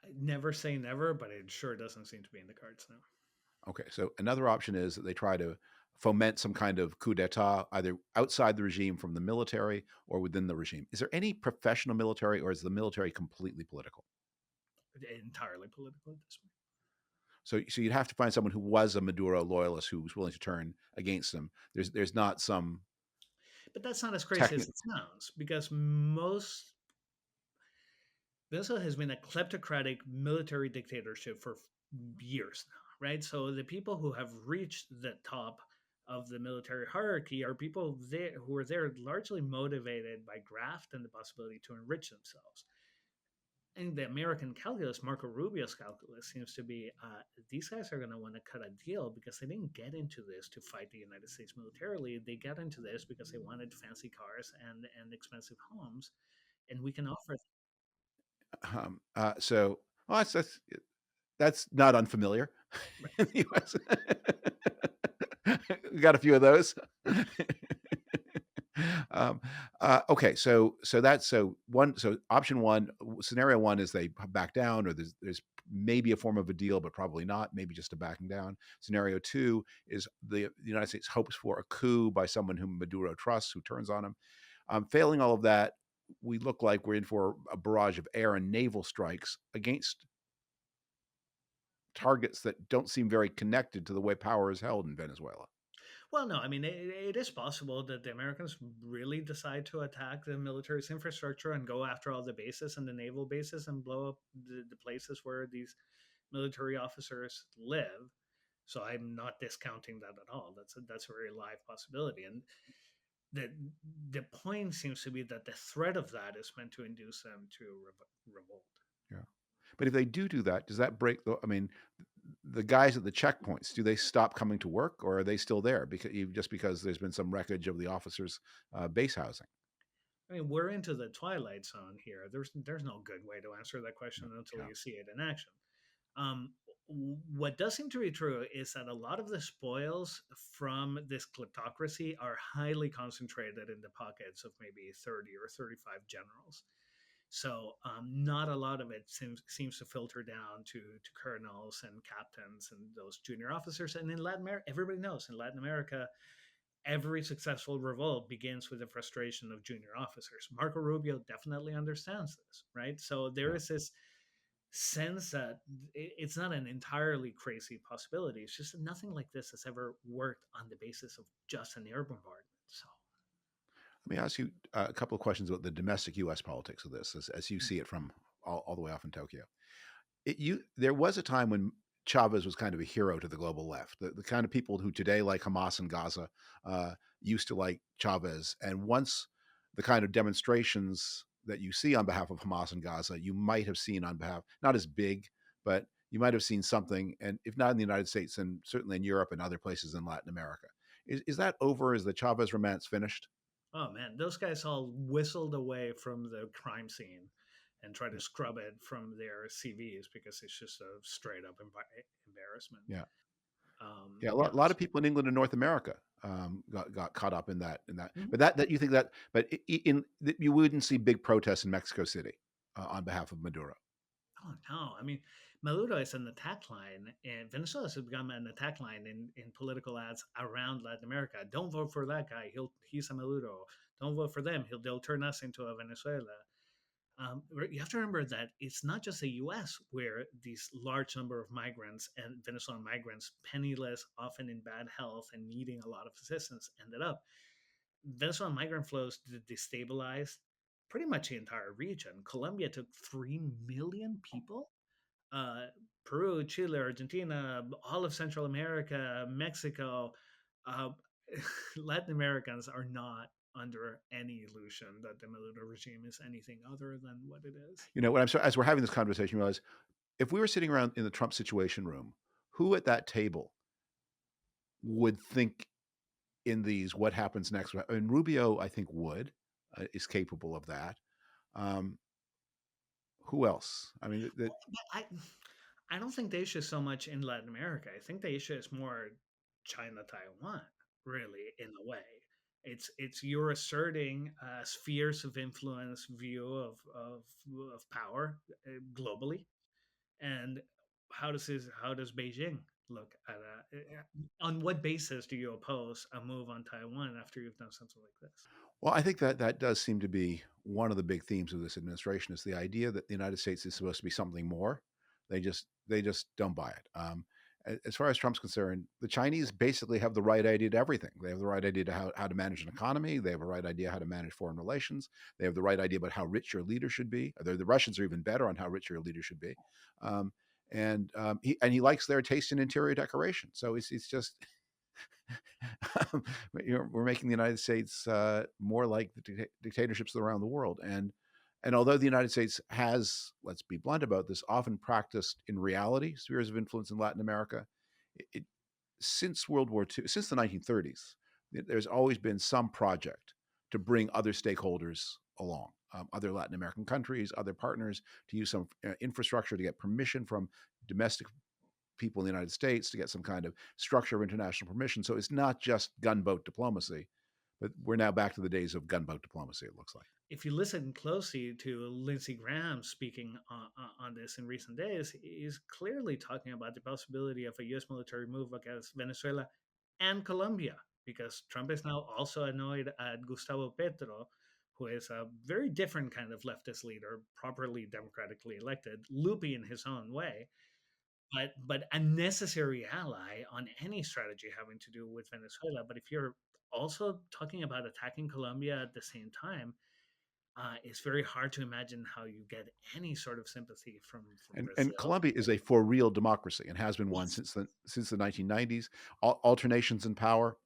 I never say never, but it sure doesn't seem to be in the cards now. Okay, so another option is that they try to foment some kind of coup d'état, either outside the regime from the military or within the regime. Is there any professional military, or is the military completely political? Entirely political at this point. So you'd have to find someone who was a Maduro loyalist who was willing to turn against them. There's not some But that's not as crazy as technical. it sounds, because most Venezuela has been a kleptocratic military dictatorship for years now, right? So the people who have reached the top of the military hierarchy are people there who are there largely motivated by graft and the possibility to enrich themselves. And the American calculus, Marco Rubio's calculus, seems to be these guys are going to want to cut a deal because they didn't get into this to fight the United States militarily. They got into this because they wanted fancy cars and expensive homes, and we can offer. So well, that's not unfamiliar in the U.S. We got a few of those. um, okay, so option one, scenario one is they back down, or there's maybe a form of a deal, but probably not. Maybe just a backing down. Scenario two is the United States hopes for a coup by someone whom Maduro trusts, who turns on him. Failing all of that, we look like we're in for a barrage of air and naval strikes against targets that don't seem very connected to the way power is held in Venezuela. Well, no, I mean, it is possible that the Americans really decide to attack the military's infrastructure and go after all the bases and the naval bases and blow up the places where these military officers live. So I'm not discounting that at all. That's a very live possibility. And the the point seems to be that the threat of that is meant to induce them to revolt. Yeah. But if they do that, does that break the? I mean, the guys at the checkpoints, do they stop coming to work, or are they still there because there's been some wreckage of the officers' base housing? I mean, we're into the twilight zone here. There's no good way to answer that question until Yeah. you see it in action. Um, what does seem to be true is that a lot of the spoils from this kleptocracy are highly concentrated in the pockets of maybe 30 or 35 generals. So not a lot of it seems to filter down to colonels and captains and those junior officers. And in Latin America, everybody knows in Latin America, every successful revolt begins with the frustration of junior officers. Marco Rubio definitely understands this, right? So there Yeah. is this sense that it's not an entirely crazy possibility. It's just that nothing like this has ever worked on the basis of just an air bombardment. So, Let me ask you a couple of questions about the domestic U.S. politics of this, as you see it from all the way off in Tokyo. There was a time when Chavez was kind of a hero to the global left. The kind of people who today like Hamas and Gaza used to like Chavez. And once the kind of demonstrations that you see on behalf of Hamas and Gaza, you might have seen on behalf, not as big, but you might have seen something, and if not in the United States, then certainly in Europe and other places in Latin America. Is that over? Is the Chavez romance finished? oh man, those guys all whistled away from the crime scene and tried to Yeah. scrub it from their CVs because it's just a straight up embarrassment. Yeah. Yeah, Yeah. a lot of people in England and North America got caught up in that. Mhm. But that you think that, but you wouldn't see big protests in Mexico City on behalf of Maduro. Oh no! I mean, Maduro is an attack line, and Venezuela has become an attack line in political ads around Latin America. Don't vote for that guy; he's a Maduro. Don't vote for them; they'll turn us into a Venezuela. You have to remember that it's not just the U.S. where these large number of migrants and Venezuelan migrants, penniless, often in bad health, and needing a lot of assistance, ended up. Venezuelan migrant flows destabilized pretty much the entire region. Colombia took 3 million people. Uh, Peru, Chile, Argentina, all of Central America, Mexico, uh, Latin Americans are not under any illusion that the Maduro regime is anything other than what it is. When as we're having this conversation, you realize if we were sitting around in the Trump Situation Room, who at that table would think in these what happens next? And Rubio, I think, would is capable of that. Um, who else? I mean, But I don't think the issue is so much in Latin America. I think the issue is more China, Taiwan, really, in a way. It's you're asserting spheres of influence view of power globally, and how does Beijing look at on what basis do you oppose a move on Taiwan after you've done something like this? Well, I think that that does seem to be one of the big themes of this administration is the idea that the United States is supposed to be something more. They just don't buy it. As far as Trump's concerned, the Chinese basically have the right idea to everything. They have the right idea to how to manage an economy. They have a right idea how to manage foreign relations. They have the right idea about how rich your leader should be. The Russians are even better on how rich your leader should be. Um, he likes their taste in interior decoration. So it's just we're making the United States more like the dictatorships around the world. And although the United States has, let's be blunt about this, often practiced in reality spheres of influence in Latin America, it since World War II, since the 1930s, there's always been some project to bring other stakeholders along, other Latin American countries, other partners, to use some infrastructure to get permission from domestic people in the United States to get some kind of structure of international permission. So it's not just gunboat diplomacy, but we're now back to the days of gunboat diplomacy, it looks like. If you listen closely to Lindsey Graham speaking on this in recent days, he's clearly talking about the possibility of a U.S. military move against Venezuela and Colombia, because Trump is now also annoyed at Gustavo Petro, who is a very different kind of leftist leader, properly democratically elected, loopy in his own way, but a necessary ally on any strategy having to do with Venezuela. But if you're also talking about attacking Colombia at the same time, it's very hard to imagine how you get any sort of sympathy from And Brazil. Colombia is a for real democracy and has been one Yes, since the 1990s. Alternations in power,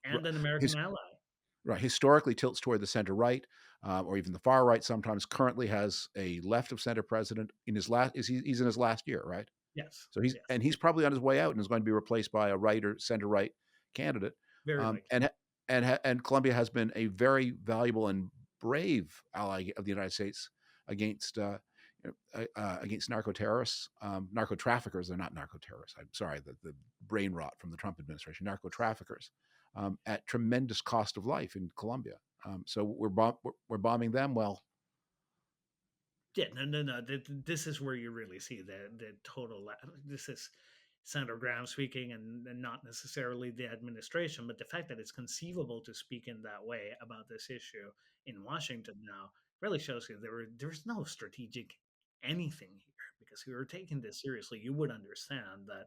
and an his American ally. right, historically tilts toward the center right, or even the far right. Sometimes currently has a left of center president in his last. He's in his last year, right? Yes, So yes, he's probably on his way out and is going to be replaced by a right or center right candidate. very Um, likely. and and Colombia has been a very valuable and brave ally of the United States against against narco terrorists, narco traffickers. They're not narco terrorists. I'm sorry, the brain rot from the Trump administration. Narco traffickers at tremendous cost of life in Colombia. So we're bombing them. Well, Yeah, no, no, no. This is where you really see the total. This is Senator Graham speaking, and not necessarily the administration, but the fact that it's conceivable to speak in that way about this issue in Washington now really shows you there's no strategic anything here. Because if you were taking this seriously, you would understand that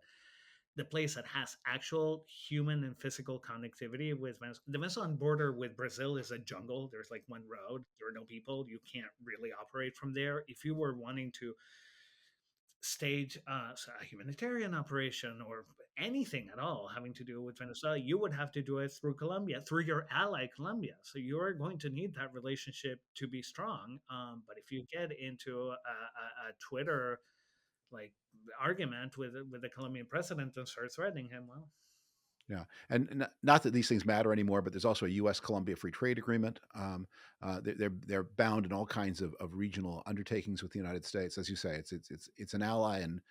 the place that has actual human and physical connectivity with the Venezuelan border with Brazil is a jungle. There's like one road. There are no people. You can't really operate from there. If you were wanting to stage a humanitarian operation or anything at all having to do with Venezuela, you would have to do it through Colombia, through your ally Colombia. So you're going to need that relationship to be strong. But if you get into a Twitter like argument with the Colombian president and start threatening him, well, yeah, and not that these things matter anymore, but there's also a U.S. Colombia Free Trade Agreement. They're bound in all kinds of regional undertakings with the United States. As you say, it's an ally, and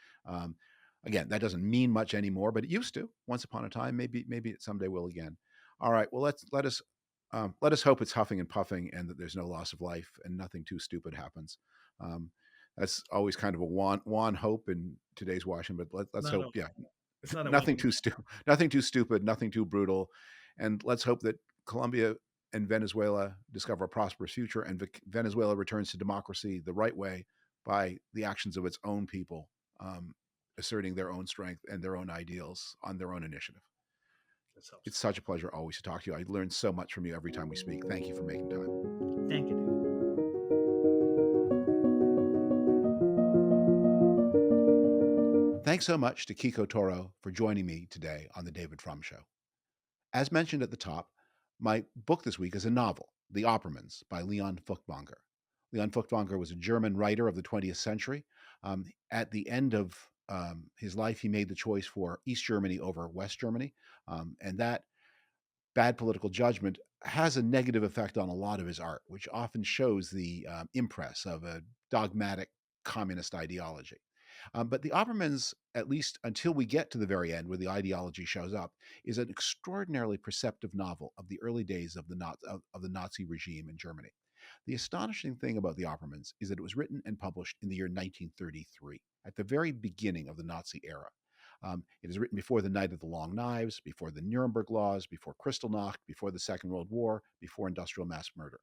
again, that doesn't mean much anymore, but it used to once upon a time. Maybe it someday will again. All right, well let us hope it's huffing and puffing, and that there's no loss of life, and nothing too stupid happens. Um, that's always kind of a wan hope in today's Washington, but let's not hope, a, yeah, it's not a nothing welcome too stupid, nothing too stupid, nothing too brutal, and let's hope that Colombia and Venezuela discover a prosperous future, and Venezuela returns to democracy the right way by the actions of its own people, asserting their own strength and their own ideals on their own initiative. result. It's such a pleasure always to talk to you. I learn so much from you every time we speak. Thank you for making time. Thank you, David. Thanks so much to Quico Toro for joining me today on The David Frum Show. As mentioned at the top, my book this week is a novel, The Oppermanns by Leon Feuchtwanger. Leon Feuchtwanger was a German writer of the 20th century. At the end of his life, he made the choice for East Germany over West Germany. And that bad political judgment has a negative effect on a lot of his art, which often shows the impress of a dogmatic communist ideology. But the Oppermanns, at least until we get to the very end where the ideology shows up, is an extraordinarily perceptive novel of the early days of the Nazi regime in Germany. The astonishing thing about the Oppermanns is that it was written and published in the year 1933, at the very beginning of the Nazi era. It is written before the Night of the Long Knives, before the Nuremberg Laws, before Kristallnacht, before the Second World War, before industrial mass murder.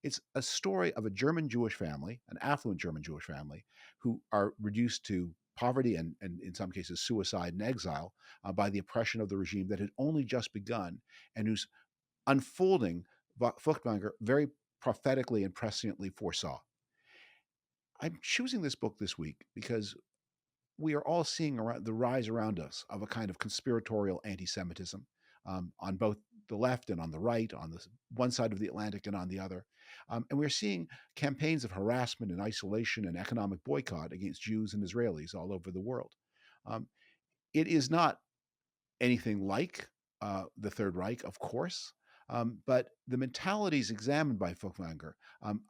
It's a story of a German Jewish family, an affluent German Jewish family, who are reduced to poverty and in some cases, suicide and exile by the oppression of the regime that had only just begun and whose unfolding Furtwängler very prophetically and presciently foresaw. I'm choosing this book this week because we are all seeing the rise around us of a kind of conspiratorial anti-Semitism on both the left and on the right, on the one side of the Atlantic and on the other. And we're seeing campaigns of harassment and isolation and economic boycott against Jews and Israelis all over the world. Um, it is not anything like the Third Reich, of course, but the mentalities examined by Furtwängler,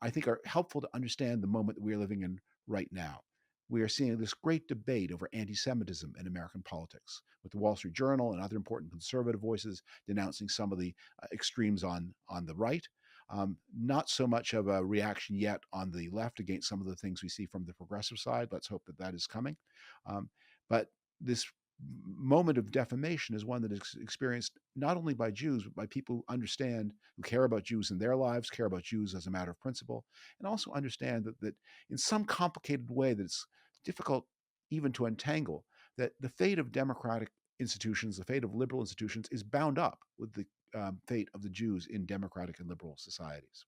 I think, are helpful to understand the moment that we are living in right now. We are seeing this great debate over anti Semitism in American politics, with the Wall Street Journal and other important conservative voices denouncing some of the extremes on the right. Not so much of a reaction yet on the left against some of the things we see from the progressive side. Let's hope that that is coming. But this moment of defamation is one that is experienced not only by Jews, but by people who understand, who care about Jews in their lives, care about Jews as a matter of principle, and also understand that in some complicated way that it's difficult even to untangle, that the fate of democratic institutions, the fate of liberal institutions, is bound up with the fate of the Jews in democratic and liberal societies.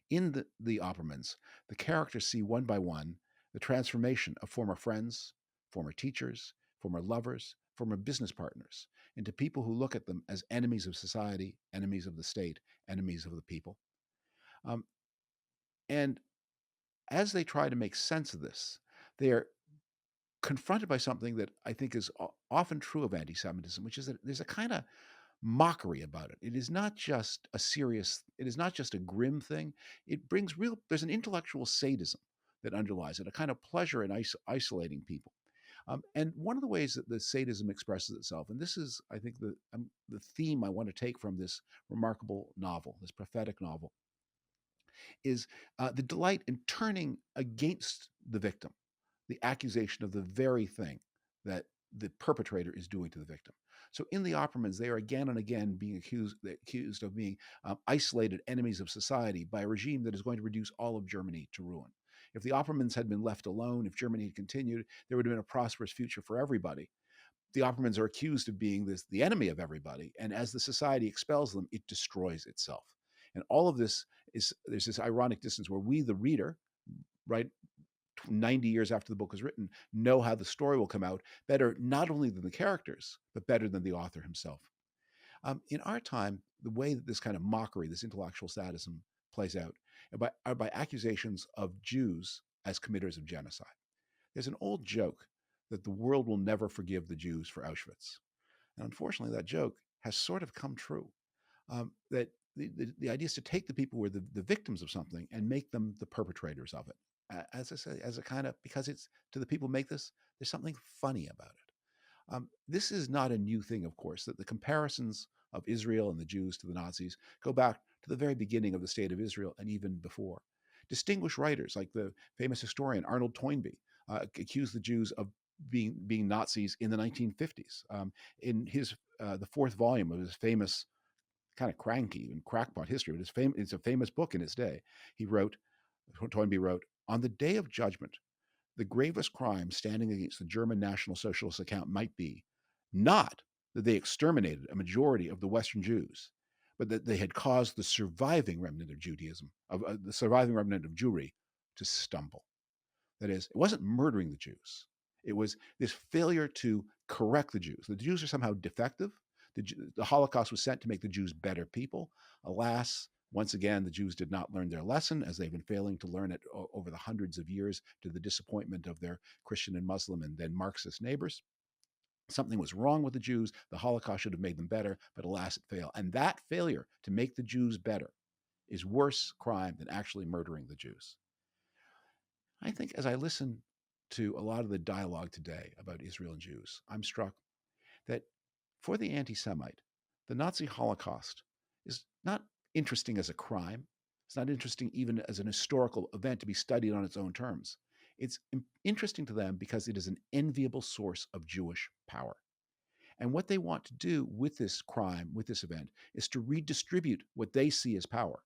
In the Oppermanns, the characters see one by one the transformation of former friends, former teachers, former lovers, former business partners into people who look at them as enemies of society, enemies of the state, enemies of the people. Um, and as they try to make sense of this, they are confronted by something that I think is often true of anti Semitism, which is that there's a kind of mockery about it. It is not just a serious, it is not just a grim thing. It brings there's an intellectual sadism that underlies it, a kind of pleasure in isolating people. And one of the ways that the sadism expresses itself, and this is, I think, the theme I want to take from this remarkable novel, this prophetic novel, is the delight in turning against the victim the accusation of the very thing that the perpetrator is doing to the victim. So in the Oppermanns, they are again and again being accused of being isolated enemies of society by a regime that is going to reduce all of Germany to ruin. If the Oppermanns had been left alone, if Germany had continued, there would have been a prosperous future for everybody. The Oppermanns are accused of being the enemy of everybody, and as the society expels them, it destroys itself. And all of this there's this ironic distance where we, the reader, right, 90 years after the book was written, know how the story will come out better, not only than the characters, but better than the author himself. In our time, the way that this kind of mockery, this intellectual sadism plays out are by accusations of Jews as committers of genocide. There's an old joke that the world will never forgive the Jews for Auschwitz. And unfortunately, that joke has sort of come true. That the idea is to take the people who are the victims of something and make them the perpetrators of it. As I say, as a kind of, because it's to the people who make this, there's something funny about it. This is not a new thing, of course, that the comparisons of Israel and the Jews to the Nazis go back to the very beginning of the state of Israel and even before. Distinguished writers like the famous historian Arnold Toynbee accused the Jews of being Nazis in the 1950s. In his the fourth volume of his famous kind of cranky and crackpot history, it's a famous book in its day. Toynbee wrote, on the day of judgment, the gravest crime standing against the German National Socialist account might be not that they exterminated a majority of the Western Jews, but that they had caused the surviving remnant of Judaism, the surviving remnant of Jewry, to stumble. That is, it wasn't murdering the Jews. It was this failure to correct the Jews. The Jews are somehow defective. The Holocaust was sent to make the Jews better people. Alas, once again, the Jews did not learn their lesson, as they've been failing to learn it over the hundreds of years, to the disappointment of their Christian and Muslim and then Marxist neighbors. Something was wrong with the Jews. The Holocaust should have made them better, but alas, it failed. And that failure to make the Jews better is worse crime than actually murdering the Jews. I think as I listen to a lot of the dialogue today about Israel and Jews, I'm struck that for the anti Semite, the Nazi Holocaust is not interesting as a crime. It's not interesting even as an historical event to be studied on its own terms. It's interesting to them because it is an enviable source of Jewish power. And what they want to do with this crime, with this event, is to redistribute what they see as power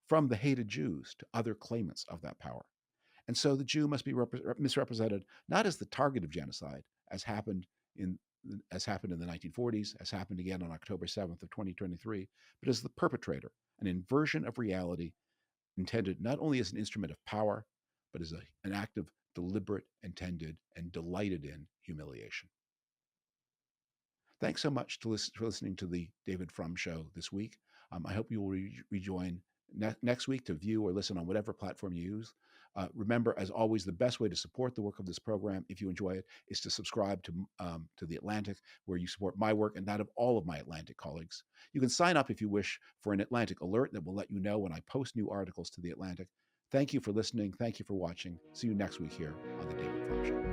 from the hated Jews to other claimants of that power. And so the Jew must be misrepresented not as the target of genocide, as happened in the 1940s, as happened again on October 7th of 2023, but as the perpetrator, an inversion of reality intended not only as an instrument of power, but as an act of deliberate, intended, and delighted in humiliation. Thanks so much for listening to the David Frum Show this week. I hope you will rejoin next week to view or listen on whatever platform you use. Remember, as always, the best way to support the work of this program, if you enjoy it, is to subscribe to The Atlantic, where you support my work and that of all of my Atlantic colleagues. You can sign up if you wish for an Atlantic alert that will let you know when I post new articles to The Atlantic. Thank you for listening. Thank you for watching. See you next week here on The David Frum Show.